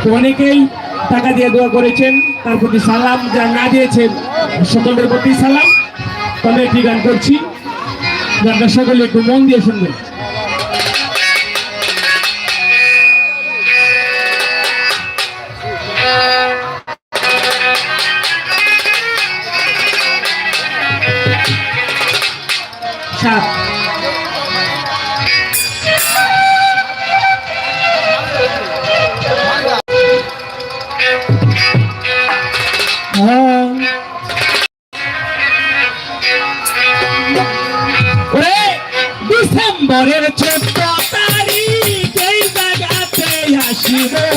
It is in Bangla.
তো অনেকেই টাকা দিয়ে দোয়া করেছেন, তার প্রতি সালাম। যা না দিয়েছেন সকলের প্রতি সালাম। তবে একটি গান করছি, গানটা সকলে একটু মন দিয়ে শুনবেন। ডিসেম্বরের 14 তারিখ এই জায়গাতে আসিবে।